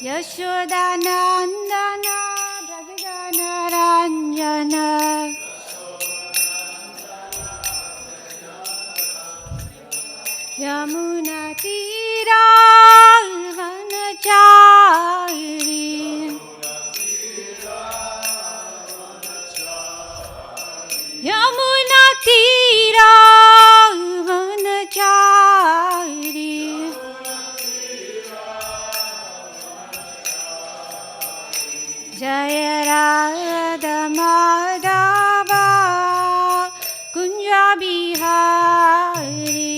Yashodanandana Brajadana Ranjana Yamuna Tira Vanachari Yamuna Tira Vanachari Jaya Radha Madhava Kunja Bihari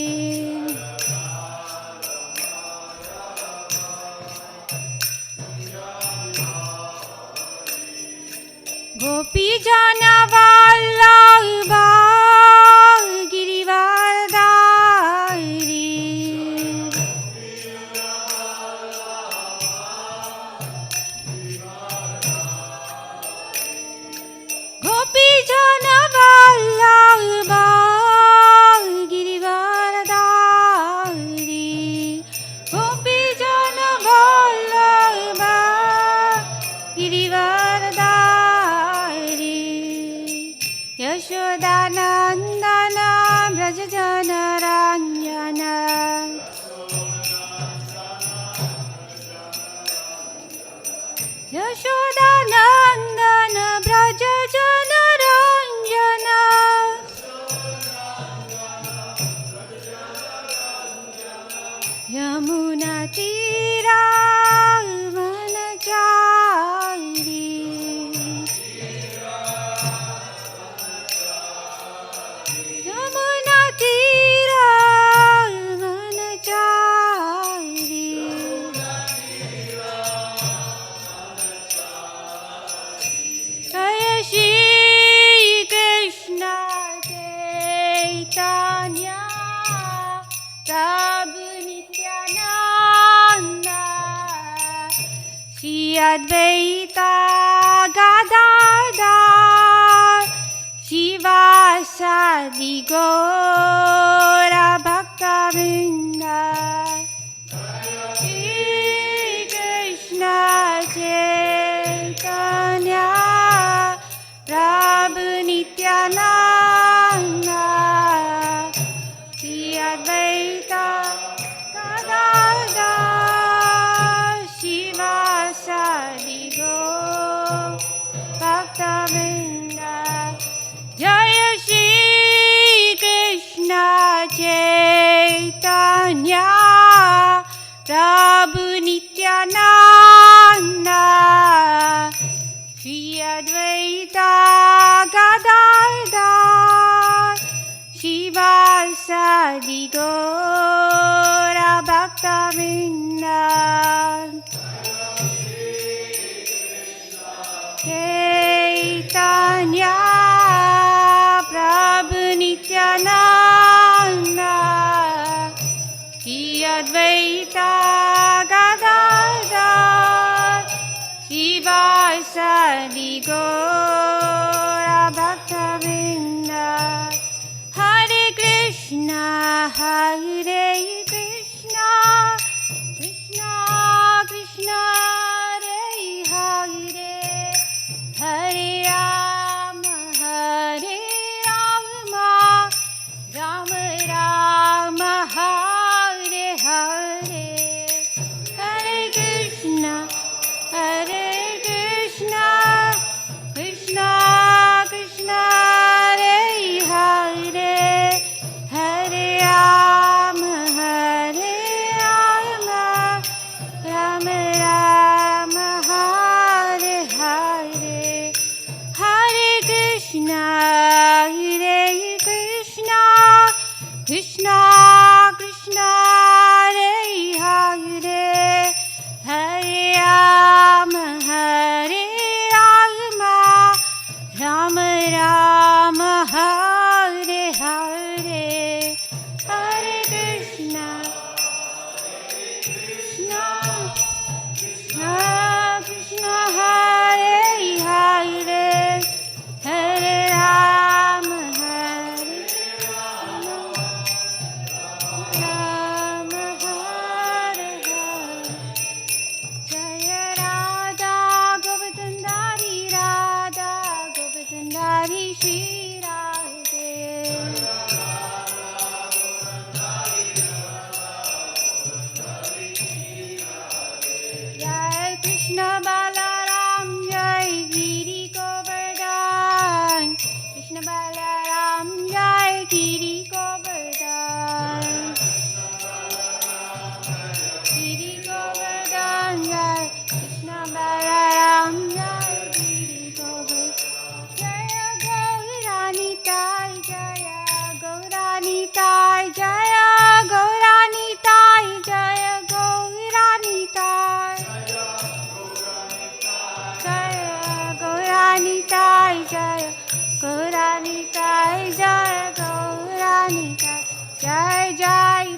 Gopi Jana Vallabha Girivardhari Gopi Jana Vallabha Girivardhari Gopi Jana Vallabha Girivardhari Yashodanandana Brajadana Ranjana Yashodanandana Brajadana Ranjana Yamuna Tira Vanachari Yamuna Tira Vanachari Jaya Shri Krishna Chaitanya Prabhu Nityananda Shri Advaita Gadadhar Shivasadi Gaura Bhakta-vrinda Shri Krishna Chaitanya Prabhu Nityananda Shri Advaita Gadadhar Shivasadi Gaura Bhakta-vrinda Jaya Shri Krishna Chaitanya Prabhu Nityananda Shri Advaita Gadadhar Shivasadi Gaura Bhakta-vrinda Chaitanya Prabhu Nityananda Shri Advaita Gadadhar Shivasadi Gaura Bhakta-vrinda Hare Krishna Hare Krishna Krishna Krishna Hare Hare Hare Rama Hare Rama Rama Rama Hare Hare Hare Krishna Hare Krishna Krishna Krishna Hare Hare Hare Rama Hare Rama Rama Rama Hare Hare Hare Krishna Hare Krishna Krishna Krishna Hare Hare Hare Rama Hare Rama Rama Rama Hare Hare Hare Krishna Krishna Krishna Krishna Hare Hare Hare Rama Hare Rama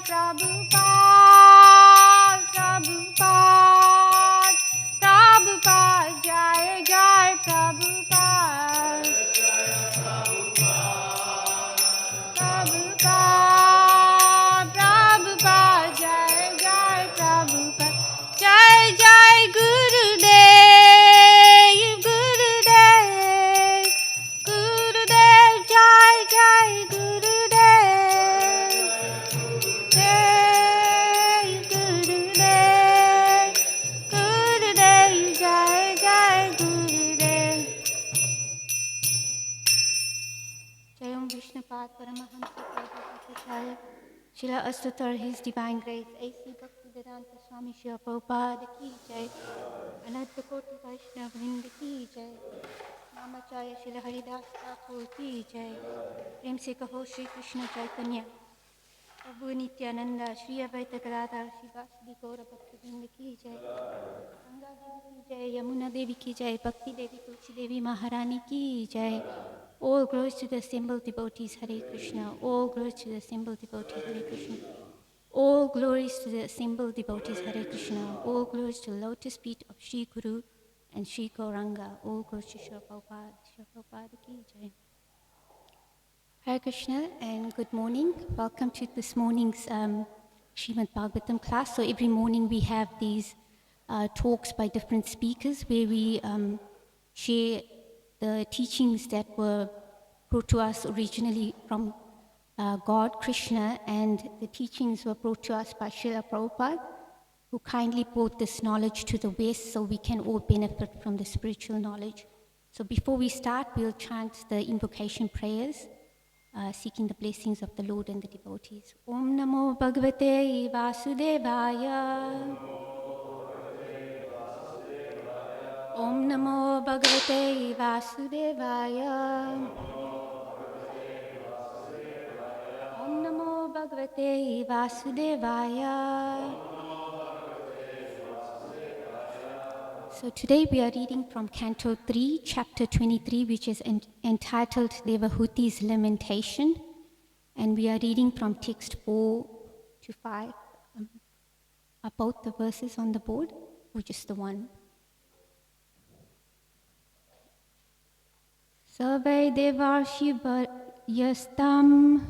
Prabhupada, Prabhupada, Prabhupada, Jai Jai Prabhupada, Prabhupada, Prabhupada, Jai Jai Prabhupada, Jai Jai Gurudev, Gurudev, Gurudev, Jai Jai Gurudev, Jai Gurudev, Gurudev, Jai Jai Gurudev. Jai Om Vishnupad Paramahamsa Prabhupada Srila Astatar, His Divine Grace, A.C. Bhaktivedanta Swami Srila Prabhupada Ki Jai, Ananta Koti Vaishnava Vrinda Ki Jai, Namacharya Srila Haridas Thakur Ki Jai, Prem Se Kaho Shri Krishna Chaitanya, Prabhu Nityananda, Shri Advaita Gadadhar, Shri Vasudhi Gaura Bhaktivinoda Ki Jai, Ganga Devi Ki Jai, Yamuna Devi Ki Jai, Bhakti Devi Tulsi Devi Maharani Ki Jai. All glories to the assembled devotees, Hare Krishna. All glories to the assembled devotees, Hare Krishna. All glories to the assembled devotees, Hare Krishna. All glories to the lotus feet of Sri Guru and Sri Gauranga. All glories to Srila Prabhupada. Srila Prabhupada Ki Jai. Hare Krishna and good morning. Welcome to this morning's Srimad Bhagavatam class. So every morning we have these talks by different speakers where we share the teachings that were brought to us originally from God, Krishna, and the teachings were brought to us by Srila Prabhupada, who kindly brought this knowledge to the West so we can all benefit from the spiritual knowledge. So before we start, we'll chant the invocation prayers, seeking the blessings of the Lord and the devotees. Om Namo Bhagavate Vasudevaya. Om Namo Bhagavate Vasudevaya. Om Namo Bhagavate Vasudevaya. So today we are reading from Canto 3, Chapter 23, which is entitled Devahuti's Lamentation. And we are reading from text 4 to 5. Are both the verses on the board or just the one? Savai Devarshi Yastam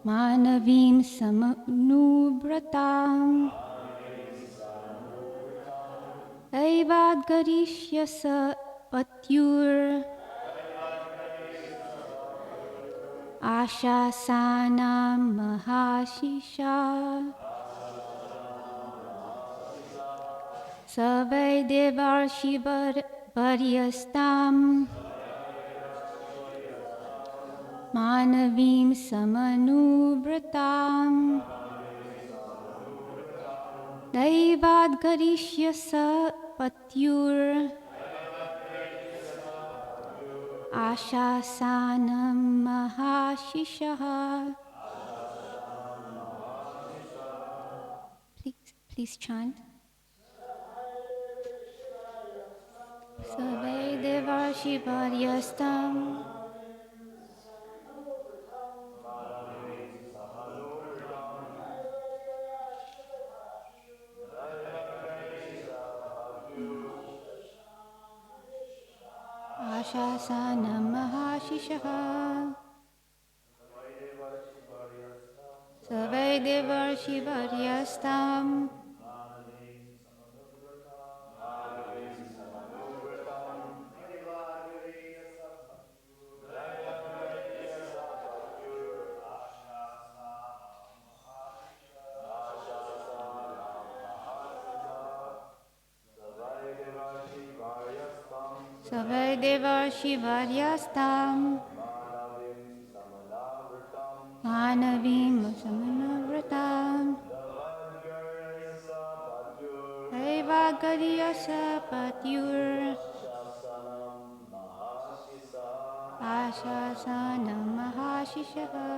Manavim Samanubratam Daivad Garishyasa Patyur Ashasanam Mahashisha Savai Devarshi Varyastam Manavim Samanubratam Daivad Garishyasa Patyur Ashasanam Mahashishaha. Please chant. Savai Devarshi Varyastam Ashasanam Mahashishaha. Savai Devarshi Varyastam Savai Devarshi Varyastam Manavim Samanavratam Daivagariyasa Patyur Ashasanam Mahashishaha.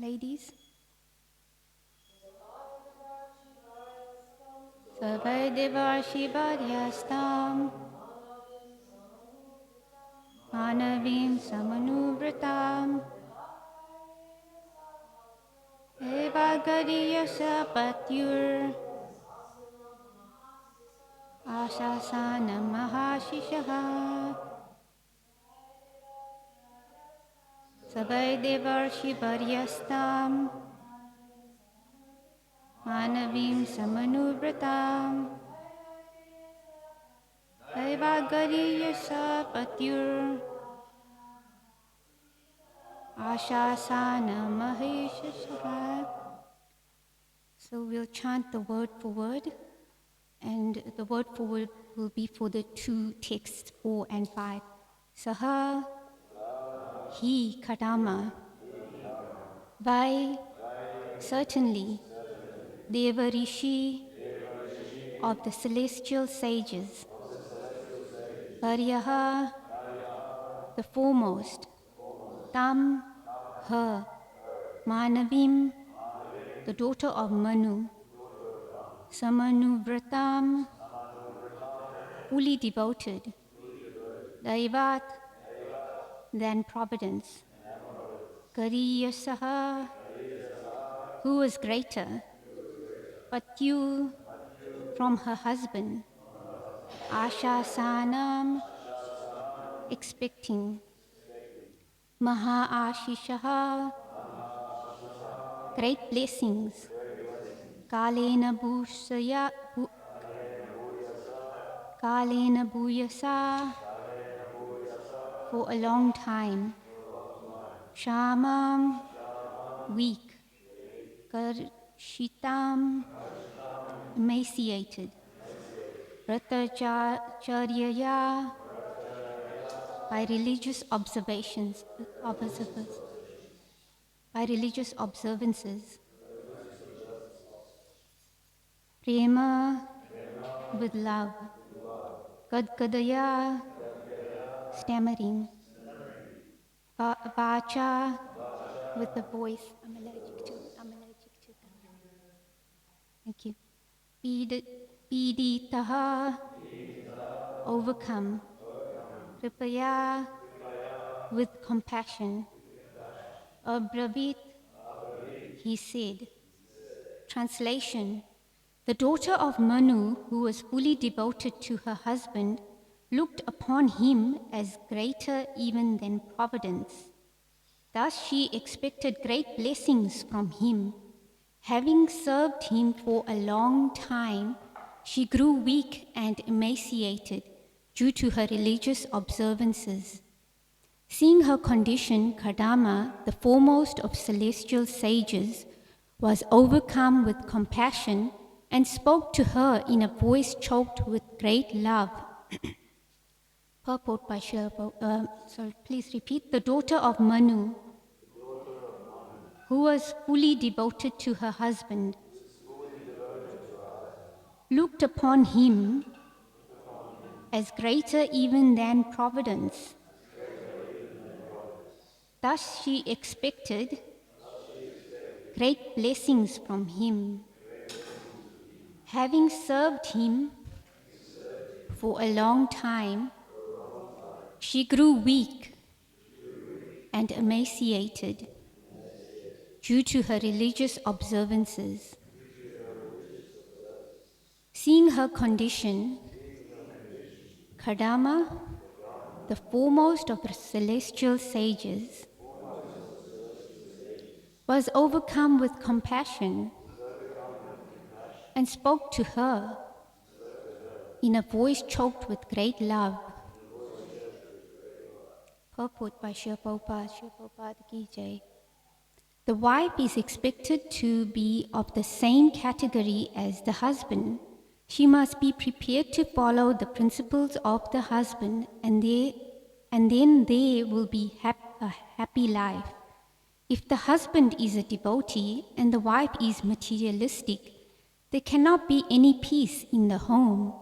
Ladies. Savai Devarshi Varyastam Manavim Samanuvratam Daivagariyasa patyur Ashasana mahashishaha Sabai devarshi varyastam Manavim samanubratam Daivagariyasa patyur Ashasana mahashishaha. So we'll chant the word for word, and the word for word will be for the two texts, 4 and 5. Saha, he, Kadama. Vai, certainly. Deva Rishi, of the celestial sages. Varyaha, the foremost. Tam, her. Manavim, the daughter of Manu. Samanuvratam, fully devoted. Daivat, than providence. Kariyasaha, who is greater. Patyu, from her husband. Ashasanam, expecting. Maha-ashishaha, great blessings. Kalena bhuyasa, for a long time. Shamam, weak. Karshitam, emaciated. Vratacharyaya, by religious observances. Prema, with love. Gadgadaya, stammering. Vacha, with the voice. I'm allergic to that. Thank you. Piditaha, overcome. Kripaya, with compassion. Abravit, he said. Translation. The daughter of Manu, who was fully devoted to her husband, looked upon him as greater even than providence. Thus she expected great blessings from him. Having served him for a long time, she grew weak and emaciated due to her religious observances. Seeing her condition, Kadama, the foremost of celestial sages, was overcome with compassion and spoke to her in a voice choked with great love. Purport by please repeat. The daughter of Manu, who was fully devoted to her husband, looked upon him as greater even than providence. Thus she expected great blessings from him. Having served him for a long time, she grew weak and emaciated due to her religious observances. Seeing her condition, Kadama, the foremost of the celestial sages, was overcome with compassion and spoke to her in a voice choked with great love. Purport by Srila Prabhupada Ki Jai. The wife is expected to be of the same category as the husband. She must be prepared to follow the principles of the husband, and then there will be a happy life. If the husband is a devotee and the wife is materialistic, there cannot be any peace in the home.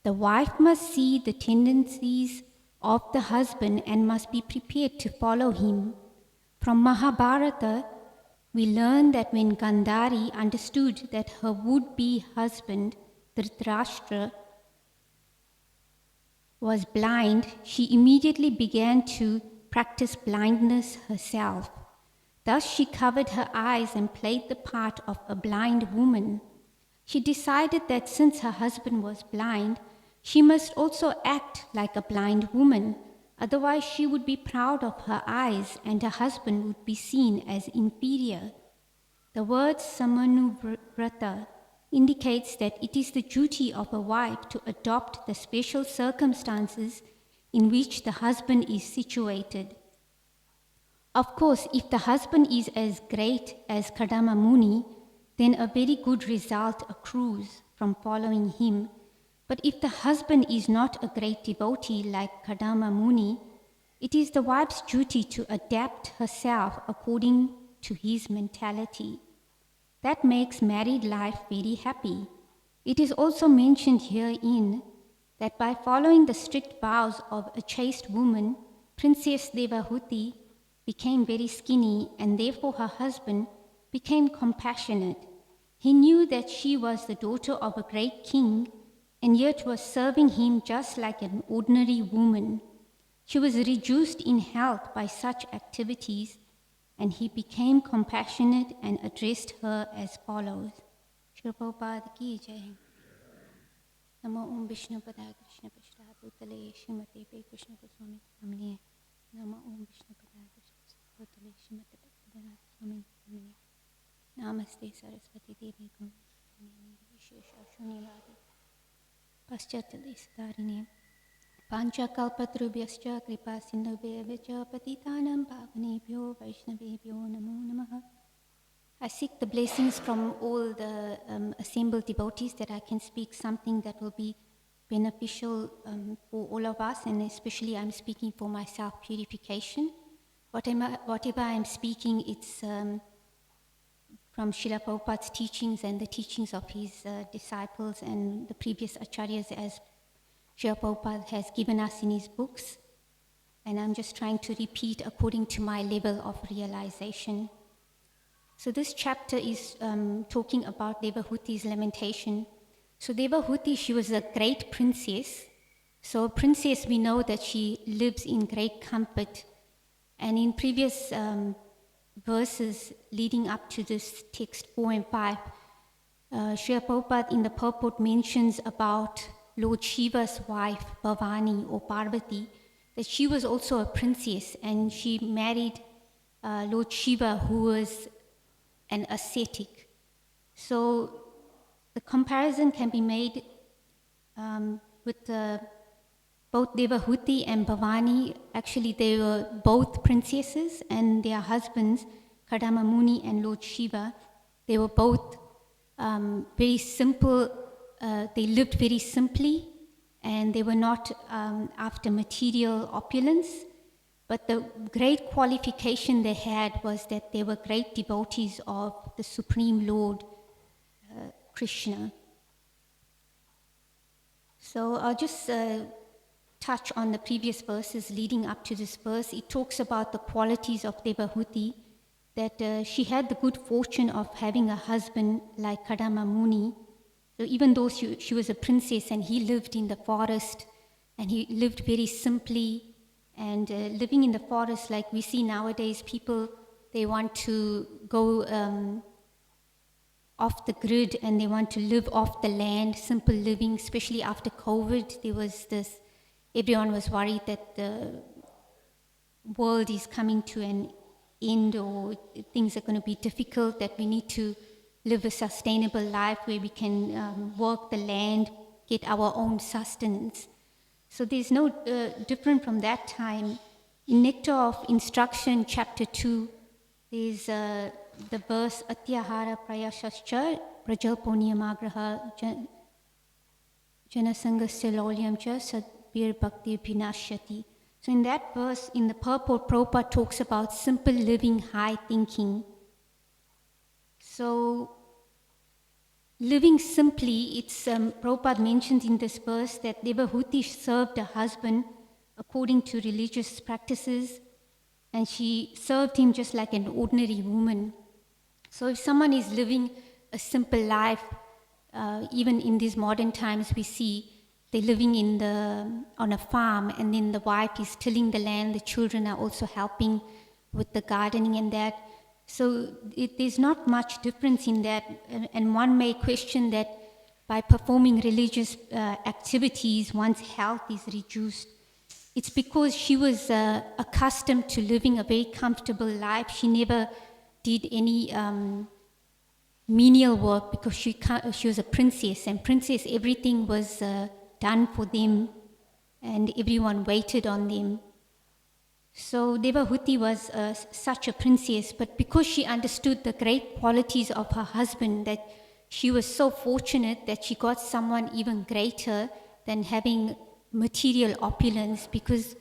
The wife must see the tendencies of the husband and must be prepared to follow him. From Mahabharata, we learn that when Gandhari understood that her would-be husband, Dhritarashtra, was blind, she immediately began to practice blindness herself. Thus she covered her eyes and played the part of a blind woman. She decided that since her husband was blind, she must also act like a blind woman, otherwise she would be proud of her eyes and her husband would be seen as inferior. The word samanuvrata indicates that it is the duty of a wife to adopt the special circumstances in which the husband is situated. Of course, if the husband is as great as Kadama Muni, then a very good result accrues from following him. But if the husband is not a great devotee like Kadama Muni, it is the wife's duty to adapt herself according to his mentality. That makes married life very happy. It is also mentioned herein that by following the strict vows of a chaste woman, Princess Devahuti became very skinny and therefore her husband became compassionate. He knew that she was the daughter of a great king and yet was serving him just like an ordinary woman. She was reduced in health by such activities, and he became compassionate and addressed her as follows. Shri Prabhupada ki jai. Namo Om Vishnu Padaya Krishna Prasthaya Bhutale Srimate Pe Krishna Goswami Namine. Namo Om Vishnu Padaya Krishna Bhutale Srimate Bhaktivedanta Swami Namine. Namaste Saraswati Devi Gauravani Vishesha Shuniladi Paschatale Sadarine. Panchakalpatrubhyascha kripa sindhubhyavcha patitanam pavanebhyo Vaishnavebhyo namo namaha. I seek the blessings from all the assembled devotees that I can speak something that will be beneficial for all of us, and especially I'm speaking for my self-purification. Whatever I'm speaking, it's from Srila Prabhupada's teachings and the teachings of his disciples and the previous acharyas as Srila Prabhupada has given us in his books. And I'm just trying to repeat according to my level of realization. So this chapter is talking about Devahuti's lamentation. So Devahuti, she was a great princess. So princess, we know that she lives in great comfort. And in previous verses leading up to this text 4 and 5, Srila Prabhupada in the purport mentions about Lord Shiva's wife, Bhavani or Parvati, that she was also a princess and she married Lord Shiva, who was an ascetic. So the comparison can be made with both Devahuti and Bhavani. Actually, they were both princesses, and their husbands, Kadama Muni and Lord Shiva, they were both very simple. They lived very simply, and they were not after material opulence. But the great qualification they had was that they were great devotees of the Supreme Lord, Krishna. So I'll just touch on the previous verses leading up to this verse. It talks about the qualities of Devahuti, that she had the good fortune of having a husband like Kadama Muni. So even though she was a princess and he lived in the forest, and he lived very simply, and living in the forest like we see nowadays, people, they want to go off the grid and they want to live off the land, simple living, especially after COVID. There was this, everyone was worried that the world is coming to an end or things are going to be difficult, that we need to live a sustainable life where we can work the land, get our own sustenance. So there's no different from that time. In Nectar of Instruction, chapter 2, there's the verse Atyahara Prayashascha Prajalponyamagraha Janasangasya Lolyam Cha Sadbir Bhakti Vinashyati. So in that verse, in the purport, Prabhupada talks about simple living, high thinking. So living simply, it's Prabhupada mentions in this verse that Devahuti served her husband according to religious practices, and she served him just like an ordinary woman. So if someone is living a simple life, even in these modern times, we see they're living on a farm, and then the wife is tilling the land, the children are also helping with the gardening and that. So there's not much difference in that, and one may question that by performing religious activities, one's health is reduced. It's because she was accustomed to living a very comfortable life. She never did any menial work because she was a princess, and princess, everything was done for them, and everyone waited on them. So Devahuti was such a princess, but because she understood the great qualities of her husband, that she was so fortunate that she got someone even greater than having material opulence, because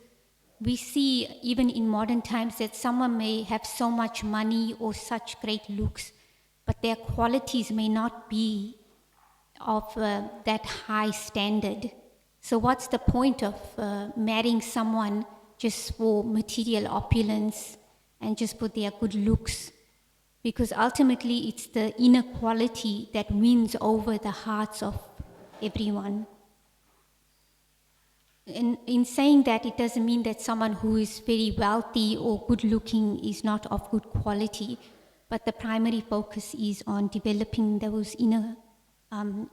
we see even in modern times that someone may have so much money or such great looks, but their qualities may not be of that high standard. So what's the point of marrying someone just for material opulence and just for their good looks? Because ultimately it's the inner quality that wins over the hearts of everyone. In saying that, it doesn't mean that someone who is very wealthy or good looking is not of good quality, but the primary focus is on developing those inner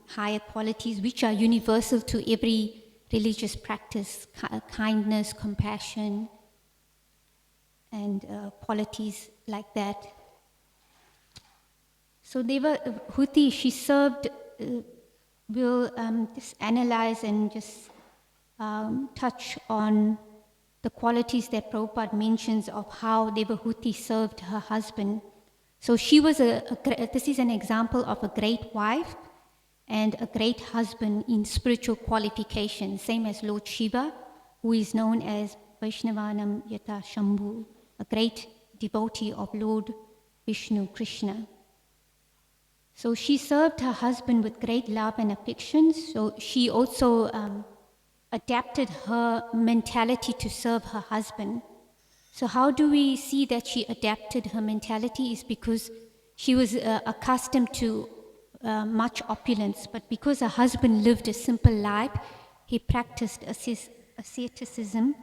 higher qualities which are universal to every religious practice: kindness, compassion, and qualities like that. So Devahuti, she served, we'll just analyze and just touch on the qualities that Prabhupada mentions of how Devahuti served her husband. So she was this is an example of a great wife and a great husband in spiritual qualification, same as Lord Shiva, who is known as Vaishnavanam Yata Shambhu, a great devotee of Lord Vishnu Krishna. So she served her husband with great love and affection. So she also adapted her mentality to serve her husband. So how do we see that she adapted her mentality? Is because she was accustomed to much opulence, but because her husband lived a simple life, he practiced asceticism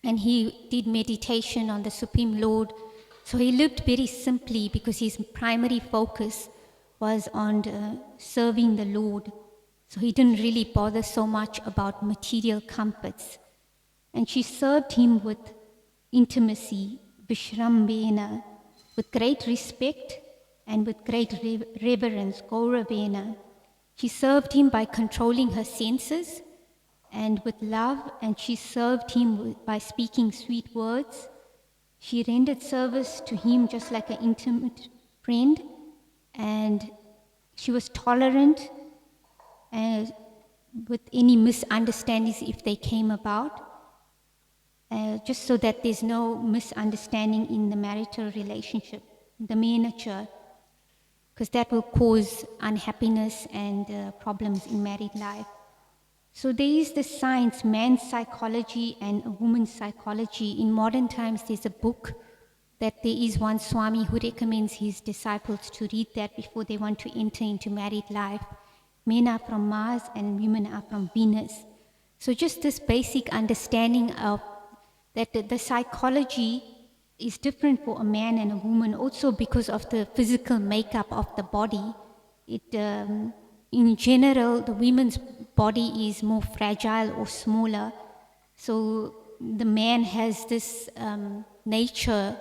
and he did meditation on the Supreme Lord. So he lived very simply because his primary focus was on serving the Lord. So he didn't really bother so much about material comforts. And she served him with intimacy, vishrambena, with great respect and with great reverence, gauravena. She served him by controlling her senses and with love, and she served him by speaking sweet words. She rendered service to him just like an intimate friend, and she was tolerant with any misunderstandings if they came about, just so that there's no misunderstanding in the marital relationship, the miniature, because that will cause unhappiness and problems in married life. So there is the science, man's psychology and a woman's psychology. In modern times, there's a book that there is one Swami who recommends his disciples to read that before they want to enter into married life. Men are from Mars and women are from Venus. So just this basic understanding of that the psychology is different for a man and a woman, also because of the physical makeup of the body. In general, the women's body is more fragile or smaller. So the man has this nature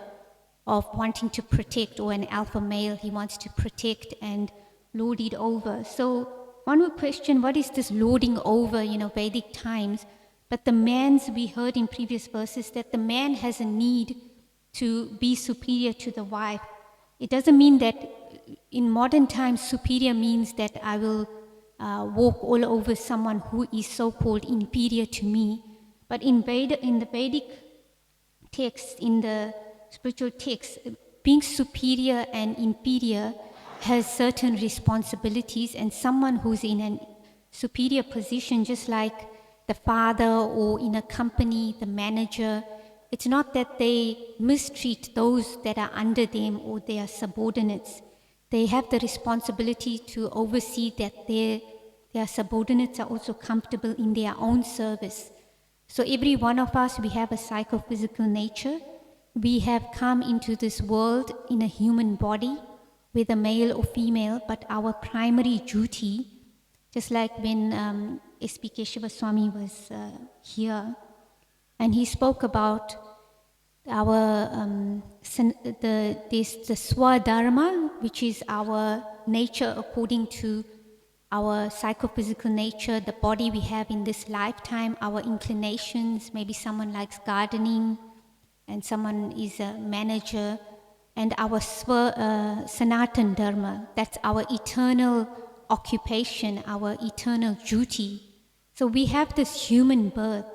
of wanting to protect, or an alpha male, he wants to protect and lord it over. So one would question, what is this lording over, Vedic times? But the man's, we heard in previous verses, that the man has a need to be superior to the wife. It doesn't mean that in modern times superior means that I will walk all over someone who is so-called inferior to me. But in the Vedic text, in the spiritual text, being superior and inferior has certain responsibilities, and someone who's in a superior position, just like the father or in a company, the manager, it's not that they mistreat those that are under them or their subordinates. They have the responsibility to oversee that their subordinates are also comfortable in their own service. So every one of us, we have a psychophysical nature, we have come into this world in a human body, whether male or female, but our primary duty, just like when ISKCON Swami was here, and he spoke about our the swadharma, which is our nature according to our psychophysical nature, the body we have in this lifetime, our inclinations. Maybe someone likes gardening, and someone is a manager, and our sanatan dharma, that's our eternal occupation, our eternal duty. So we have this human birth,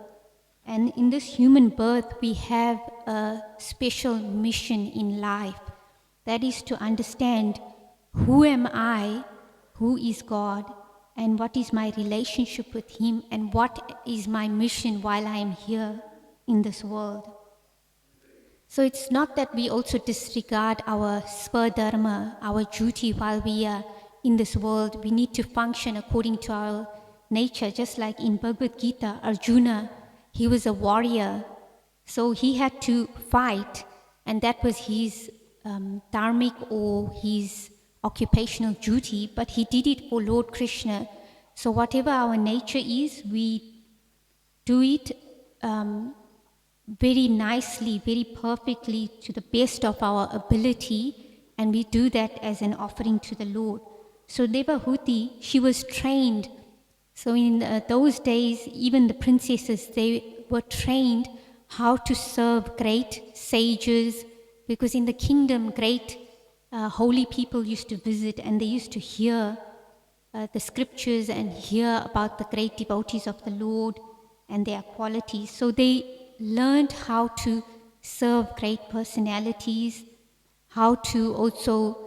and in this human birth we have a special mission in life. That is to understand, who am I, who is God, and what is my relationship with Him, and what is my mission while I am here in this world. So it's not that we also disregard our swadharma, our duty while we are in this world. We need to function according to our nature. Just like in Bhagavad Gita, Arjuna, he was a warrior, so he had to fight, and that was his dharmic or his occupational duty, but he did it for Lord Krishna. So whatever our nature is, we do it very nicely, very perfectly, to the best of our ability, and we do that as an offering to the Lord. So Devahuti, she was trained. So in those days, even the princesses, they were trained how to serve great sages, because in the kingdom, great holy people used to visit, and they used to hear the scriptures and hear about the great devotees of the Lord and their qualities. So they learned how to serve great personalities, how to also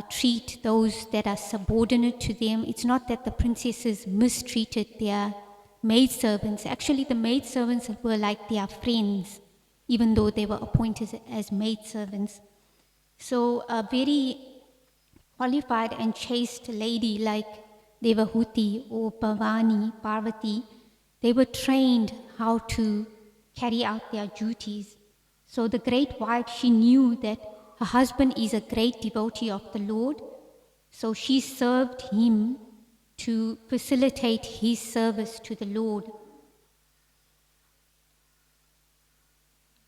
treat those that are subordinate to them. It's not that the princesses mistreated their maidservants. Actually, the maidservants were like their friends, even though they were appointed as maidservants. So a very qualified and chaste lady like Devahuti or Bhavani, Parvati, they were trained how to carry out their duties. So the great wife, she knew that her husband is a great devotee of the Lord, so she served him to facilitate his service to the Lord.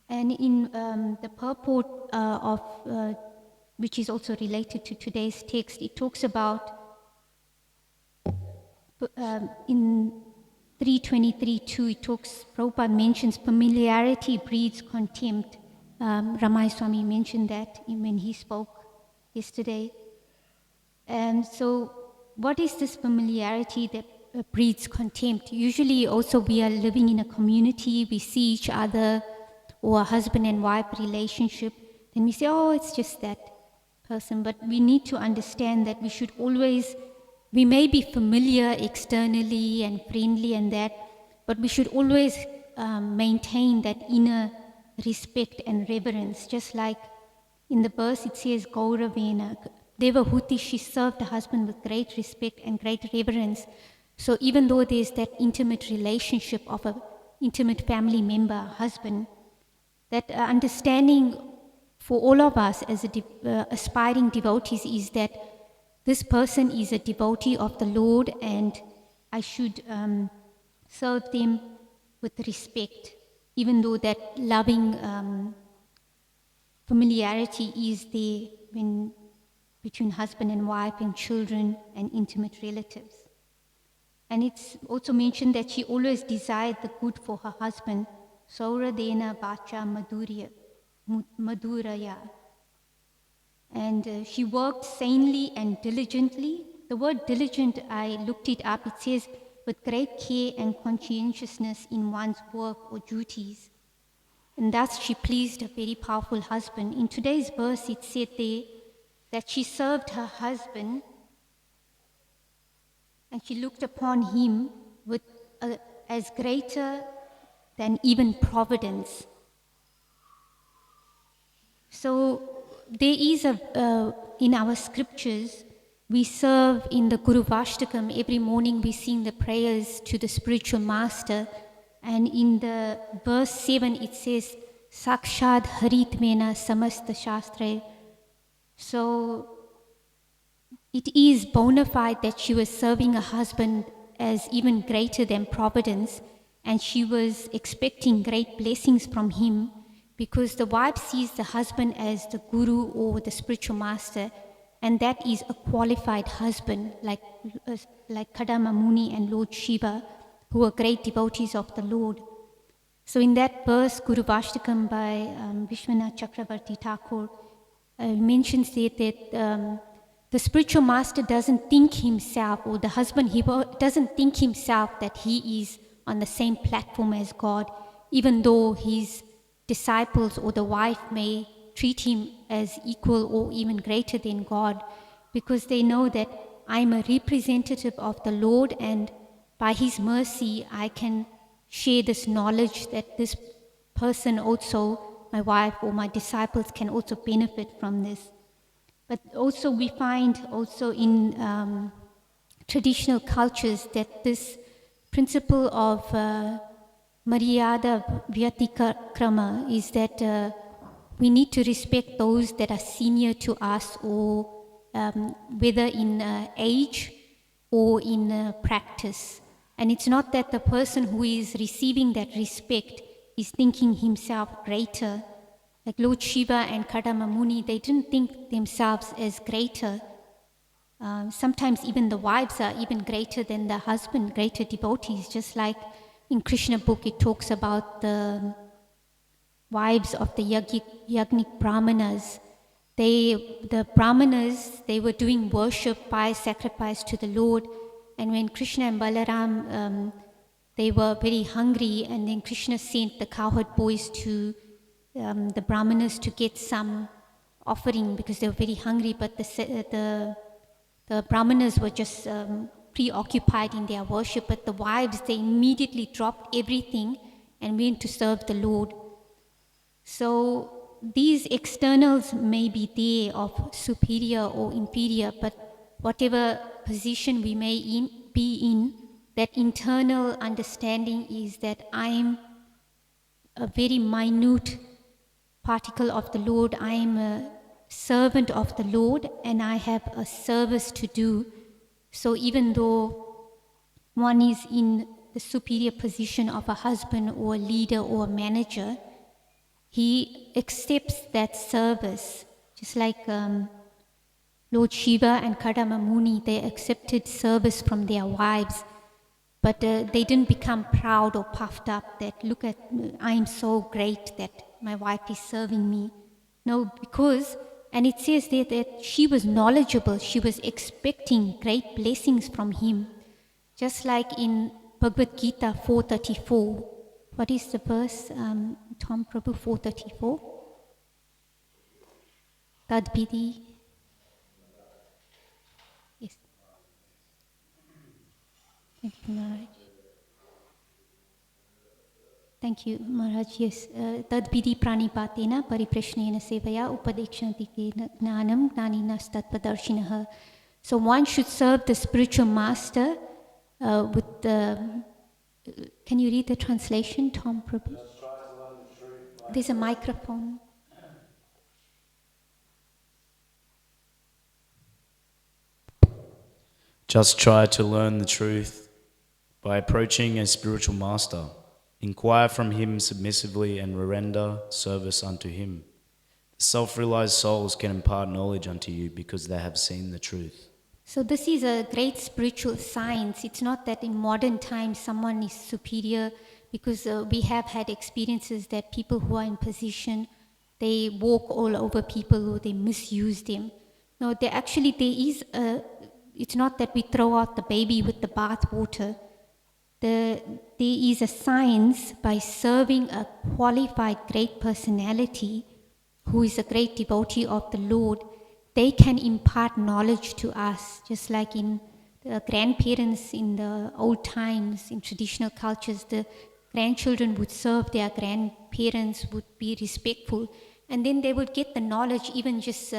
And in the purport of which is also related to today's text, it talks about in 323.2, it talks, Prabhupada mentions familiarity breeds contempt. Ramai Swami mentioned that when he spoke yesterday. And so what is this familiarity that breeds contempt? Usually also we are living in a community, we see each other, or a husband and wife relationship, then we say, oh, it's just that person. But we need to understand that we should always, we may be familiar externally and friendly and that, but we should always maintain that inner respect and reverence. Just like in the verse it says, Gauravena, Devahuti, she served her husband with great respect and great reverence. So even though there's that intimate relationship of an intimate family member, husband, that understanding for all of us as aspiring devotees is that this person is a devotee of the Lord, and I should serve them with respect, even though that loving familiarity is there when between husband and wife and children and intimate relatives. And it's also mentioned that she always desired the good for her husband. Sauradena Bacha Madhuraya. And she worked sanely and diligently. The word diligent, I looked it up, it says with great care and conscientiousness in one's work or duties. And thus she pleased a very powerful husband. In today's verse it said there that she served her husband and she looked upon him with as greater than even providence. So there is in our scriptures, we serve in the Guru Vashtakam. Every morning we sing the prayers to the spiritual master. And in the verse 7 it says Sakshad Haritmena Samasta Shastre. So it is bona fide that she was serving a husband as even greater than providence, and she was expecting great blessings from him, because the wife sees the husband as the guru or the spiritual master, and that is a qualified husband like Kadama Muni and Lord Shiva, who are great devotees of the Lord. So in that verse, Guru Vashtakam by Vishwanath Chakravarti Thakur mentions that the spiritual master doesn't think himself, or the husband, he doesn't think himself that he is on the same platform as God, even though his disciples or the wife may treat him as equal or even greater than God, because they know that I'm a representative of the Lord, and by his mercy I can share this knowledge that this person also, my wife or my disciples, can also benefit from this. But also we find also in traditional cultures that this principle of Maryada Vyatikrama is that we need to respect those that are senior to us, or whether in age or in practice. And it's not that the person who is receiving that respect is thinking himself greater. Like Lord Shiva and Kadama Muni, they didn't think themselves as greater. Sometimes even the wives are even greater than the husband, greater devotees. Just like in Krishna book, it talks about the wives of the Yagnik Brahmanas. The Brahmanas, they were doing worship by sacrifice to the Lord. And when Krishna and Balaram, they were very hungry, and then Krishna sent the cowherd boys to the Brahmanas to get some offering because they were very hungry, but the Brahmanas were just preoccupied in their worship. But the wives, they immediately dropped everything and went to serve the Lord. So these externals may be there of superior or inferior, but whatever position we may be in, that internal understanding is that I am a very minute particle of the Lord. I am a servant of the Lord, and I have a service to do. So even though one is in the superior position of a husband or a leader or a manager, he accepts that service. Just like Lord Shiva and Kadama Muni, they accepted service from their wives, but they didn't become proud or puffed up that, look at, I am so great that my wife is serving me. No, because, and it says there that she was knowledgeable, she was expecting great blessings from him. Just like in Bhagavad Gita 4:34. What is the verse, Tom Prabhu, 4:34? Tadbidi. Yes. Thank you, Maharaj. Thank you, Maharaj. Yes. Tadbidi pranipatena pariprashnena sevaya upadekshati gnanam gnaninas tatpadarshinaha. So one should serve the spiritual master with the... Can you read the translation, Tom Prabhu? There's a microphone. Just try to learn the truth by approaching a spiritual master. Inquire from him submissively and render service unto him. The self-realized souls can impart knowledge unto you because they have seen the truth. So this is a great spiritual science. It's not that in modern times someone is superior, because we have had experiences that people who are in position, they walk all over people or they misuse them. No, there is it's not that we throw out the baby with the bathwater. There is a science by serving a qualified great personality who is a great devotee of the Lord. They can impart knowledge to us, just like in the grandparents in the old times, in traditional cultures, the grandchildren would serve their grandparents, would be respectful, and then they would get the knowledge, even just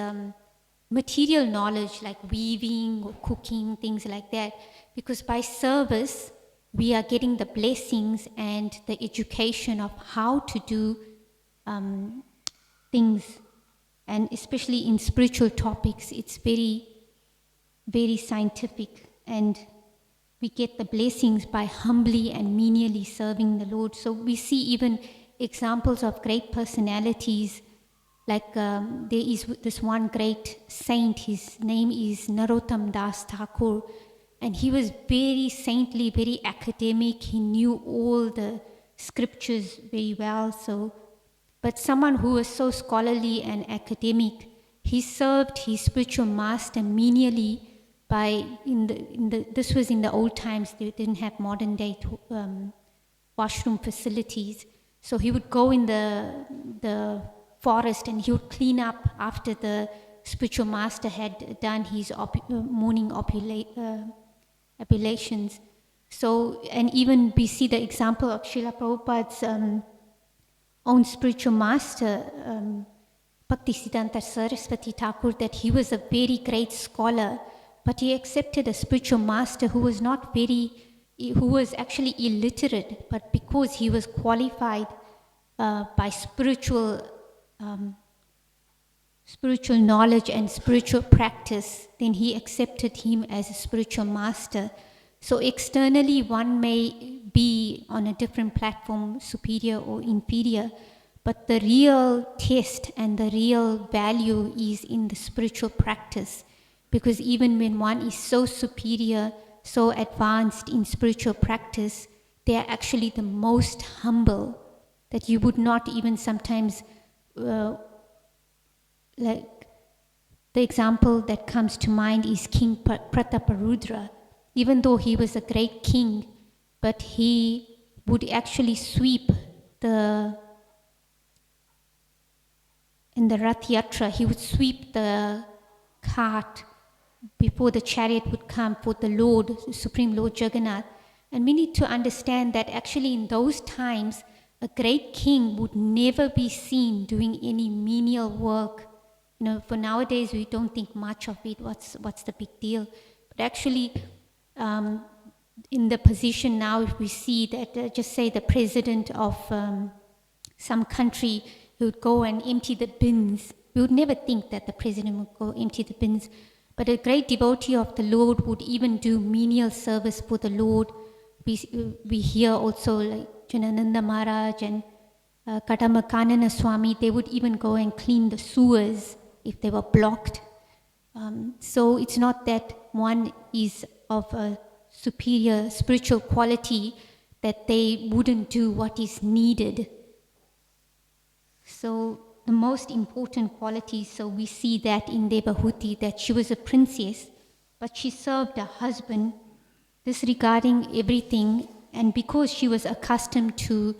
material knowledge like weaving or cooking, things like that, because by service, we are getting the blessings and the education of how to do things, and especially in spiritual topics, it's very, very scientific, and we get the blessings by humbly and menially serving the Lord. So we see even examples of great personalities, like there is this one great saint, his name is Narottam Das Thakur, and he was very saintly, very academic, he knew all the scriptures very well. So, but someone who was so scholarly and academic, he served his spiritual master menially by, this was in the old times, they didn't have modern day washroom facilities. So he would go in the forest and he would clean up after the spiritual master had done his morning oblations. So, and even we see the example of Srila Prabhupada's own spiritual master, Bhaktisiddhanta Saraswati Thakur, that he was a very great scholar, but he accepted a spiritual master who was who was actually illiterate, but because he was qualified by spiritual knowledge and spiritual practice, then he accepted him as a spiritual master. So externally, one may be on a different platform, superior or inferior, but the real test and the real value is in the spiritual practice. Because even when one is so superior, so advanced in spiritual practice, they are actually the most humble, that you would not even sometimes, like the example that comes to mind is King Prataparudra. Even though he was a great king, but he would actually sweep in the Rath Yatra, he would sweep the cart before the chariot would come for the Lord, the Supreme Lord Jagannath. And we need to understand that actually in those times, a great king would never be seen doing any menial work. You know, for nowadays, we don't think much of it. What's the big deal? But actually, in the position now, if we see that, just say the president of some country, he would go and empty the bins. We would never think that the president would go empty the bins. But a great devotee of the Lord would even do menial service for the Lord. We hear also like Janananda Maharaj and Kadamba Kanana Swami, they would even go and clean the sewers if they were blocked. So it's not that one is of a superior spiritual quality that they wouldn't do what is needed. So the most important quality, so we see that in Devahuti, that she was a princess, but she served her husband, disregarding everything, and because she was accustomed to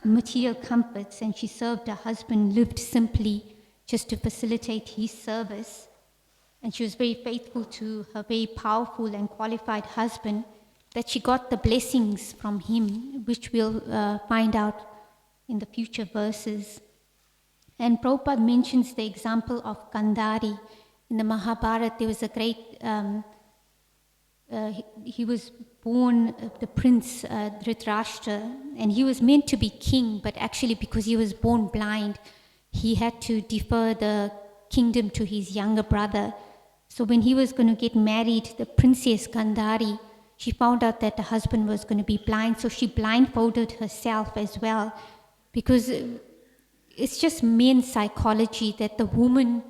material comforts and she served her husband, lived simply just to facilitate his service, and she was very faithful to her very powerful and qualified husband, that she got the blessings from him, which we'll find out in the future verses. And Prabhupada mentions the example of Gandhari. In the Mahabharata, there was a great, he was born the prince Dhritarashtra, and he was meant to be king, but actually because he was born blind, he had to defer the kingdom to his younger brother. So when he was going to get married, the princess Gandhari, she found out that the husband was going to be blind, so she blindfolded herself as well, because it's just men's psychology that the woman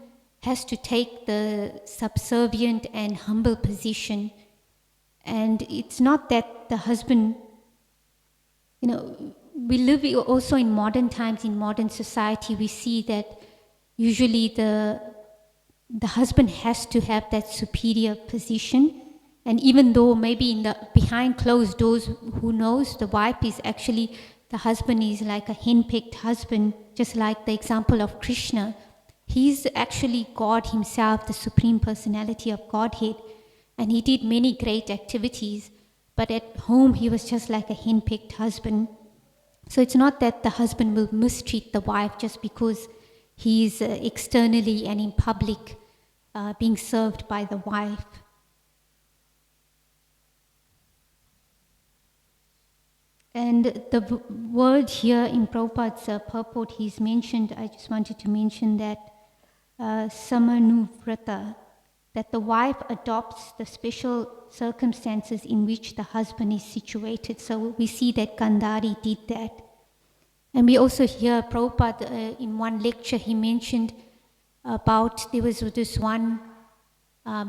has to take the subservient and humble position. And it's not that the husband, you know, we live also in modern times, in modern society, we see that usually the husband has to have that superior position. And even though maybe in the behind closed doors, who knows, the wife is actually, the husband is like a henpecked husband, just like the example of Krishna. He's actually God himself, the Supreme Personality of Godhead. And he did many great activities, but at home he was just like a henpecked husband. So it's not that the husband will mistreat the wife just because he is externally and in public being served by the wife. And the word here in Prabhupada's purport, he's mentioned, I just wanted to mention that Samanuvrata, that the wife adopts the special circumstances in which the husband is situated. So we see that Gandhari did that. And we also hear Prabhupada in one lecture, he mentioned about there was this one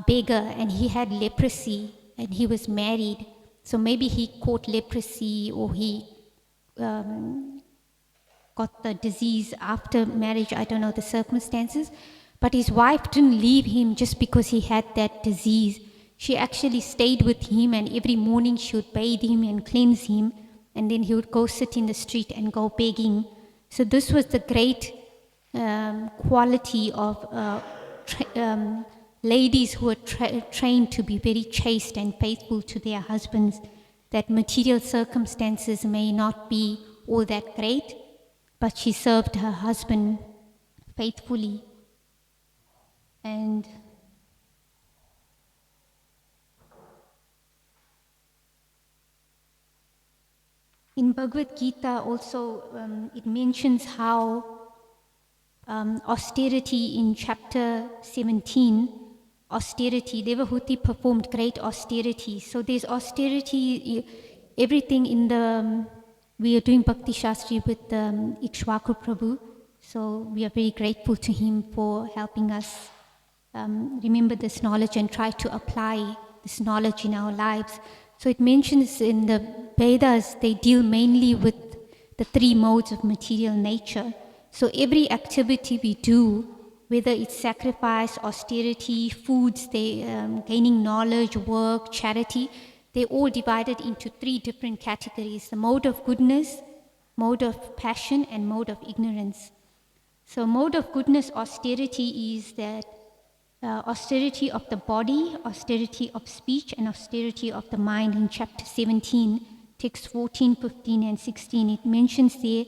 beggar and he had leprosy and he was married. So maybe he caught leprosy or he got the disease after marriage, I don't know the circumstances. But his wife didn't leave him just because he had that disease. She actually stayed with him, and every morning she would bathe him and cleanse him, and then he would go sit in the street and go begging. So this was the great quality of ladies who were trained to be very chaste and faithful to their husbands, that material circumstances may not be all that great, but she served her husband faithfully. And in Bhagavad Gita also, it mentions how austerity in chapter 17, austerity, Devahuti performed great austerity. So there's austerity, everything in the, we are doing Bhakti Shastri with Ikshvaku Prabhu. So we are very grateful to him for helping us remember this knowledge and try to apply this knowledge in our lives. So it mentions in the Vedas, they deal mainly with the three modes of material nature. So every activity we do, whether it's sacrifice, austerity, foods, gaining knowledge, work, charity, they're all divided into three different categories: the mode of goodness, mode of passion, and mode of ignorance. So mode of goodness, austerity, is that austerity of the body, austerity of speech, and austerity of the mind. In chapter 17, text 14, 15, and 16, it mentions there,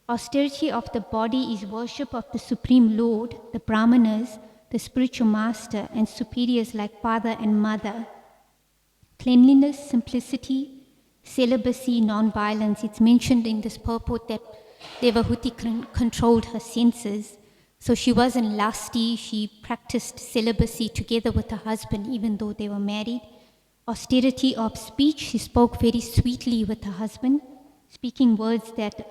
austerity of the body is worship of the Supreme Lord, the Brahmanas, the spiritual master, and superiors like father and mother. Cleanliness, simplicity, celibacy, non-violence. It's mentioned in this purport that Devahuti controlled her senses. So she wasn't lusty, she practiced celibacy together with her husband even though they were married. Austerity of speech, she spoke very sweetly with her husband, speaking words that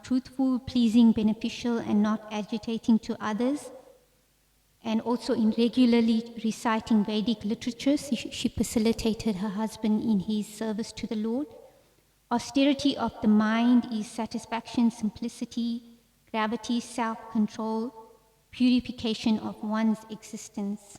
truthful, pleasing, beneficial, and not agitating to others. And also in regularly reciting Vedic literature, she facilitated her husband in his service to the Lord. Austerity of the mind is satisfaction, simplicity, gravity, self-control, purification of one's existence.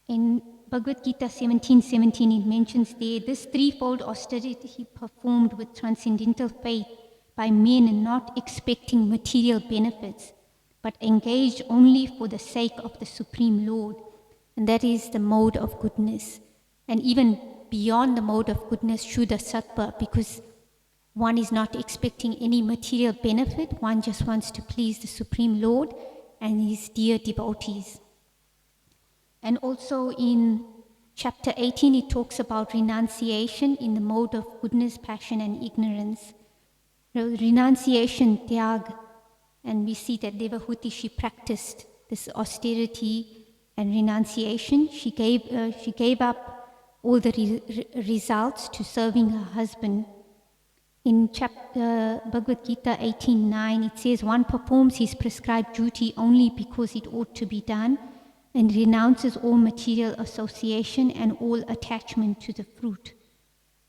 In Bhagavad Gita 17:17, it mentions there, this threefold austerity he performed with transcendental faith by men not expecting material benefits, but engaged only for the sake of the Supreme Lord. And that is the mode of goodness. And even beyond the mode of goodness, Shuddha Sattva, because one is not expecting any material benefit, one just wants to please the Supreme Lord and his dear devotees. And also in chapter 18, it talks about renunciation in the mode of goodness, passion, and ignorance. Renunciation, tyag, and we see that Devahuti, she practiced this austerity and renunciation. She gave up all the results to serving her husband. In chapter Bhagavad Gita 18:9, it says, one performs his prescribed duty only because it ought to be done, and renounces all material association and all attachment to the fruit.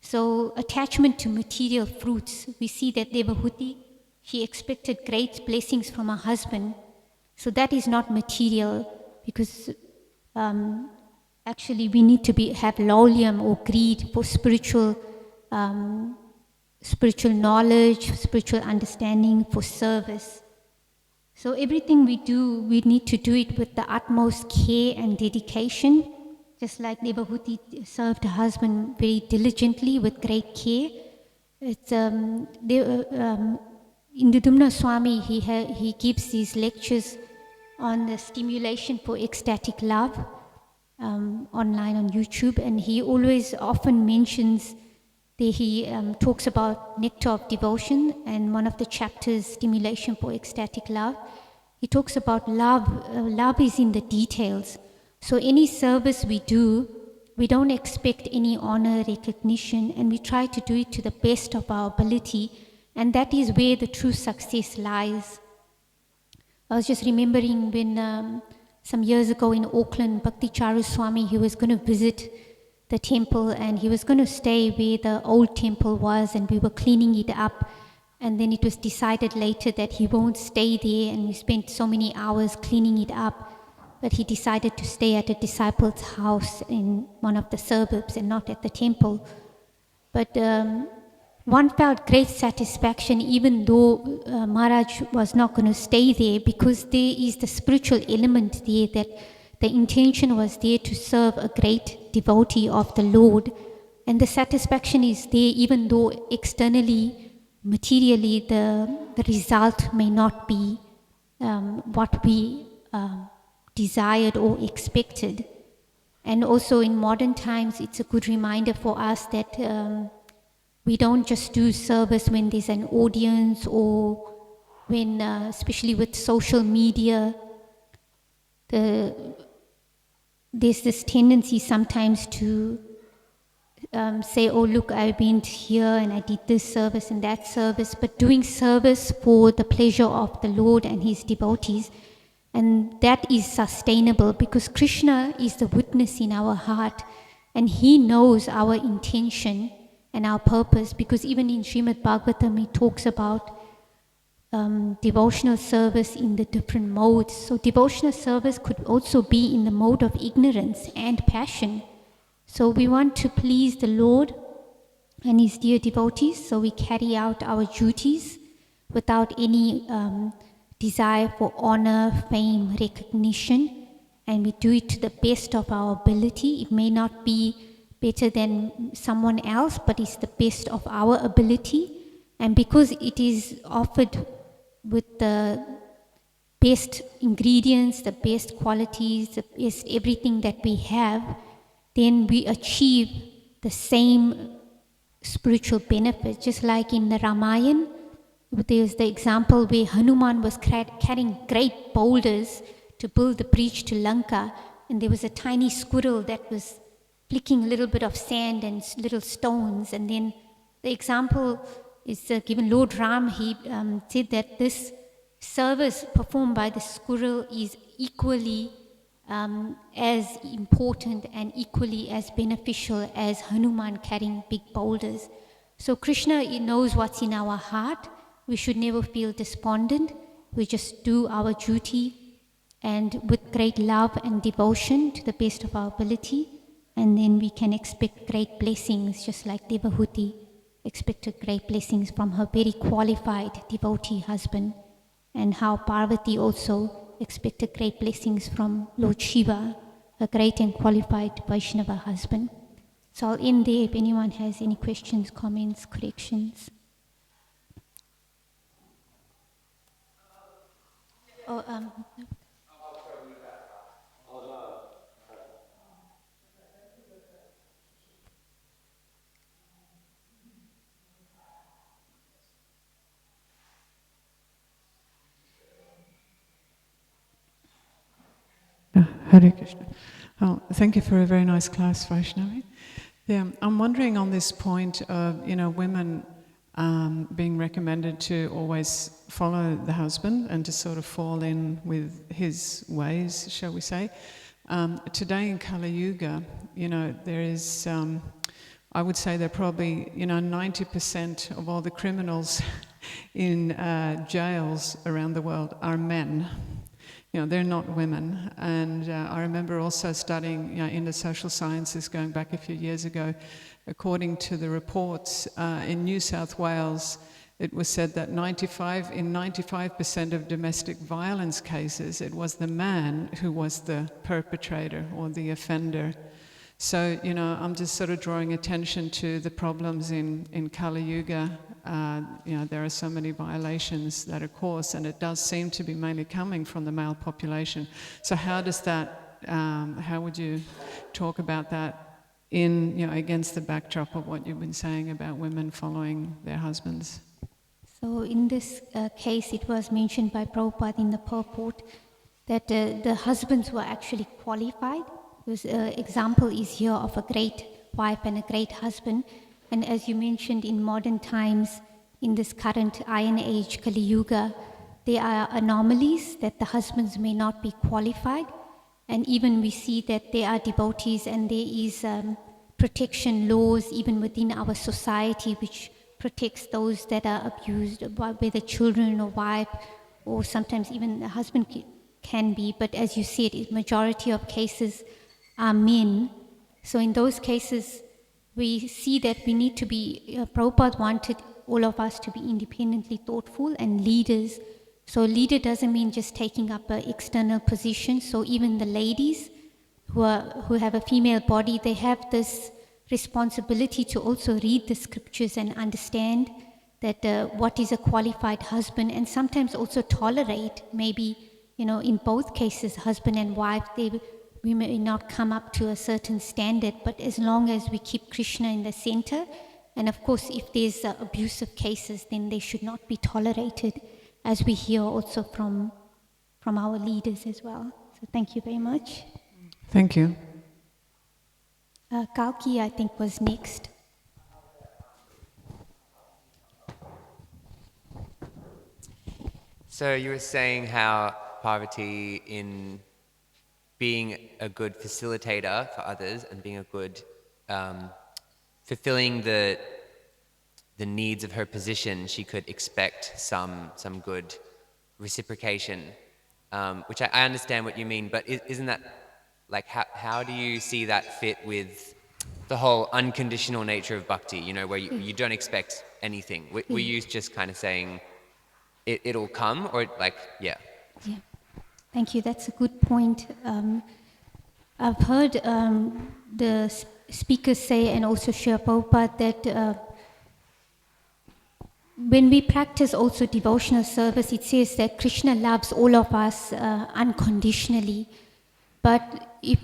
So attachment to material fruits, we see that Devahuti, she expected great blessings from her husband. So that is not material, because actually we need to have laulyam or greed for spiritual knowledge, spiritual understanding, for service. So everything we do, we need to do it with the utmost care and dedication, just like Devahuti served her husband very diligently with great care. It's Indudumna Swami, he gives these lectures on the stimulation for ecstatic love online on YouTube, and he always often mentions There he talks about nectar of devotion, and one of the chapters, stimulation for ecstatic love. He talks about love. Love is in the details. So any service we do, we don't expect any honor, recognition, and we try to do it to the best of our ability, and that is where the true success lies. I was just remembering when some years ago in Auckland, Bhakti Charu Swami, he was going to visit the temple and he was going to stay where the old temple was, and we were cleaning it up. And then it was decided later that he won't stay there, and we spent so many hours cleaning it up. But he decided to stay at a disciple's house in one of the suburbs and not at the temple. But one felt great satisfaction, even though Maharaj was not going to stay there, because there is the spiritual element there, that the intention was there to serve a great devotee of the Lord. And the satisfaction is there, even though externally, materially, the result may not be what we desired or expected. And also in modern times, it's a good reminder for us that we don't just do service when there's an audience, or when, especially with social media, there's this tendency sometimes to say, oh look, I've been here and I did this service and that service, but doing service for the pleasure of the Lord and His devotees, and that is sustainable, because Krishna is the witness in our heart, and He knows our intention and our purpose, because even in Srimad Bhagavatam, He talks about devotional service in the different modes. So devotional service could also be in the mode of ignorance and passion. So we want to please the Lord and His dear devotees, so we carry out our duties without any desire for honor, fame, recognition, and we do it to the best of our ability. It may not be better than someone else, but it's the best of our ability. And because it is offered with the best ingredients, the best qualities, the best everything that we have, then we achieve the same spiritual benefit. Just like in the Ramayana, there's the example where Hanuman was carrying great boulders to build the breach to Lanka, and there was a tiny squirrel that was flicking a little bit of sand and little stones. And then the example is given. Lord Ram, he said that this service performed by the squirrel is equally as important and equally as beneficial as Hanuman carrying big boulders. So Krishna, he knows what's in our heart. We should never feel despondent. We just do our duty, and with great love and devotion to the best of our ability, and then we can expect great blessings, just like Devahuti expected great blessings from her very qualified devotee husband, and how Parvati also expected great blessings from Lord Shiva, a great and qualified Vaishnava husband. So I'll end there if anyone has any questions, comments, corrections. Hare Krishna. Oh, thank you for a very nice class, Vaishnavi. Yeah, I'm wondering on this point of, women being recommended to always follow the husband and to sort of fall in with his ways, shall we say. Today in Kali Yuga, there is, I would say that probably, 90% of all the criminals in jails around the world are men. They're not women. And I remember also studying in the social sciences going back a few years ago. According to the reports in New South Wales, it was said that in 95% of domestic violence cases, it was the man who was the perpetrator or the offender. So, I'm just sort of drawing attention to the problems in Kali Yuga. There are so many violations that are caused, and it does seem to be mainly coming from the male population. So how does that, how would you talk about that in, against the backdrop of what you've been saying about women following their husbands? So in this case, it was mentioned by Prabhupada in the purport that the husbands were actually qualified. Because example is here of a great wife and a great husband. And as you mentioned, in modern times, in this current Iron Age, Kali Yuga, there are anomalies that the husbands may not be qualified. And even we see that there are devotees and there is protection laws even within our society which protects those that are abused, whether children or wife, or sometimes even the husband can be. But as you said, the majority of cases are men. So in those cases, we see that we need to be, Prabhupada wanted all of us to be independently thoughtful and leaders. So leader doesn't mean just taking up an external position. So even the ladies who have a female body, they have this responsibility to also read the scriptures and understand that what is a qualified husband, and sometimes also tolerate, maybe, in both cases, husband and wife, we may not come up to a certain standard, but as long as we keep Krishna in the center, and of course, if there's abusive cases, then they should not be tolerated, as we hear also from our leaders as well. So thank you very much. Thank you. Kalki, I think, was next. So you were saying how Parvati, in being a good facilitator for others and being a good, fulfilling the needs of her position, she could expect some good reciprocation, which I understand what you mean, but isn't that, like, how do you see that fit with the whole unconditional nature of bhakti, where you don't expect anything? Were you just kind of saying it'll come, or yeah? Yeah, thank you. That's a good point. I've heard the speakers say, and also Srila Prabhupada, that when we practice also devotional service, it says that Krishna loves all of us unconditionally. But if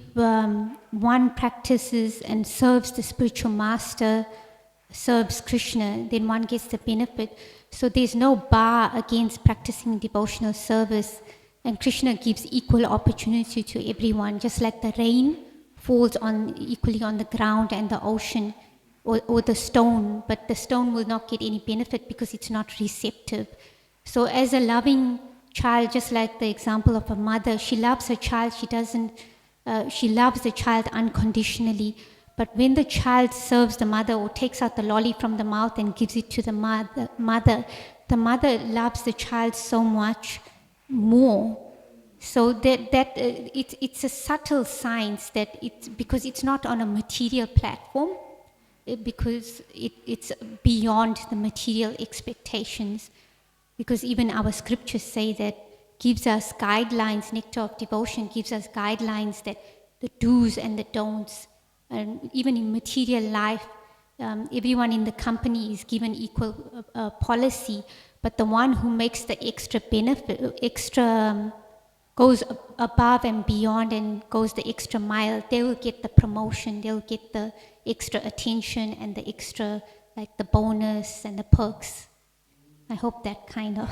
one practices and serves the spiritual master, serves Krishna, then one gets the benefit. So there's no bar against practicing devotional service, and Krishna gives equal opportunity to everyone, just like the rain falls equally on the ground and the ocean, or the stone, but the stone will not get any benefit because it's not receptive. So as a loving child, just like the example of a mother, she loves her child, she loves the child unconditionally. But when the child serves the mother or takes out the lolly from the mouth and gives it to the mother loves the child so much more. So it's a subtle science because it's not on a material platform, because it's beyond the material expectations. Because even our scriptures say that gives us guidelines, nectar of devotion gives us guidelines, that the do's and the don'ts. And even in material life, everyone in the company is given equal policy, but the one who makes the extra benefit, goes above and beyond and goes the extra mile, they will get the promotion, they'll get the extra attention and the extra, like the bonus and the perks. I hope that kind of,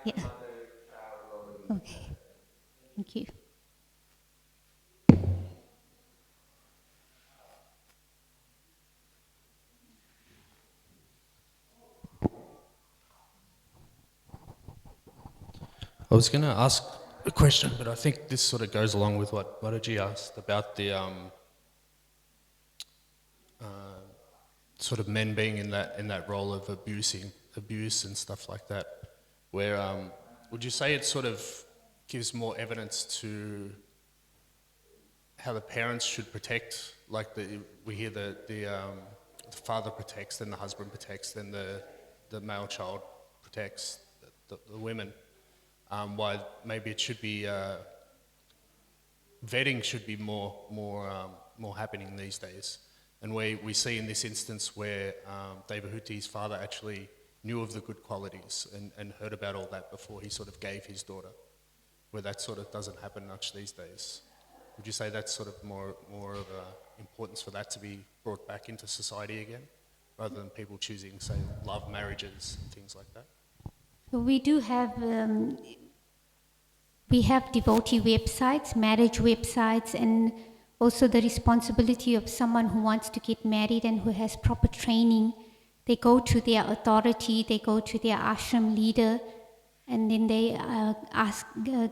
yeah. Okay, thank you. I was going to ask a question, but I think this sort of goes along with what Mataji asked about the sort of men being in that role of abuse and stuff like that. Where would you say it sort of gives more evidence to how the parents should protect? Like we hear the father protects, then the husband protects, then the male child protects the women. Why maybe it should be vetting should be more happening these days, and we see in this instance where Devahuti's father actually knew of the good qualities and heard about all that before he sort of gave his daughter, where that sort of doesn't happen much these days. Would you say that's sort of more of a importance for that to be brought back into society again, rather than people choosing, say, love marriages and things like that? So we have devotee websites, marriage websites, and also the responsibility of someone who wants to get married and who has proper training. They go to their authority, they go to their ashram leader, and then they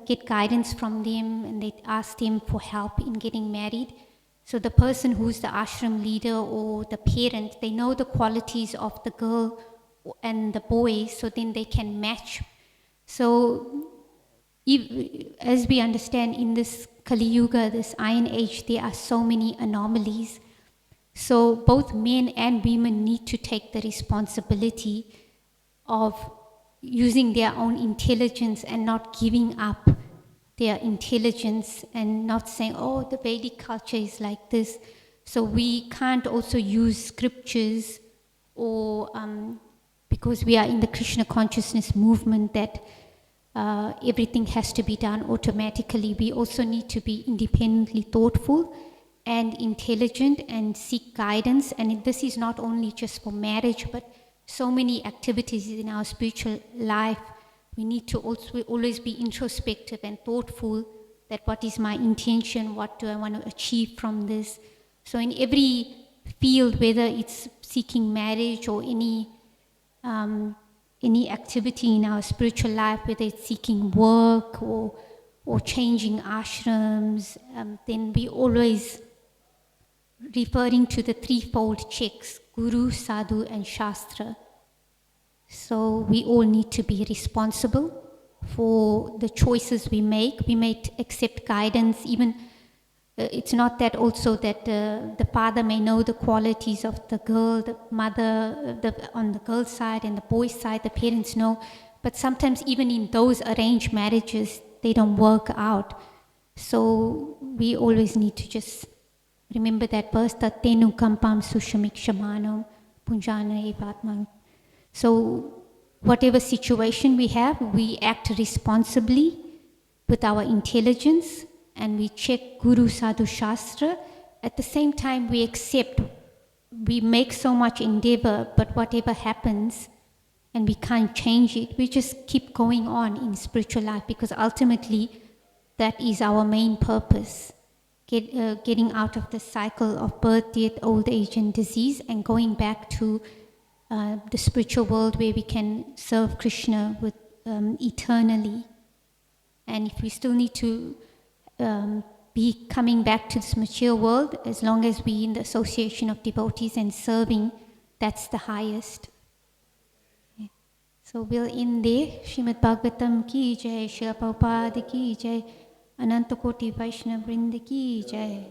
get guidance from them, and they ask them for help in getting married. So the person who's the ashram leader or the parent, they know the qualities of the girl and the boy, so then they can match. So as we understand, in this Kali Yuga, this Iron Age, there are so many anomalies. So both men and women need to take the responsibility of using their own intelligence and not giving up their intelligence and not saying, oh, the Vedic culture is like this. So we can't also use scriptures or because we are in the Krishna consciousness movement that everything has to be done automatically. We also need to be independently thoughtful and intelligent and seek guidance. And this is not only just for marriage, but so many activities in our spiritual life. We need to also always be introspective and thoughtful that what is my intention, what do I want to achieve from this. So in every field, whether it's seeking marriage or any activity in our spiritual life, whether it's seeking work or changing ashrams, then we always referring to the threefold checks, Guru, Sadhu, and Shastra. So we all need to be responsible for the choices we make. We may accept guidance, even it's not that also that the father may know the qualities of the girl, the mother, on the girl's side and the boy's side, the parents know. But sometimes even in those arranged marriages, they don't work out. So we always need to just remember that verse, Tattenu kampam sushamikshamanom punjana evatman. So whatever situation we have, we act responsibly with our intelligence, and we check Guru, Sadhu, Shastra. At the same time, we accept, we make so much endeavor, but whatever happens, and we can't change it, we just keep going on in spiritual life, because ultimately, that is our main purpose. Getting out of the cycle of birth, death, old age, and disease, and going back to the spiritual world where we can serve Krishna with eternally. And if we still need to be coming back to this material world, as long as we in the association of devotees and serving, that's the highest. Yeah. So we'll end there. Srimad Bhagavatam ki jai, Srila Prabhupada ki jai, Ananta Koti Vaishnava Vrinda ki jai.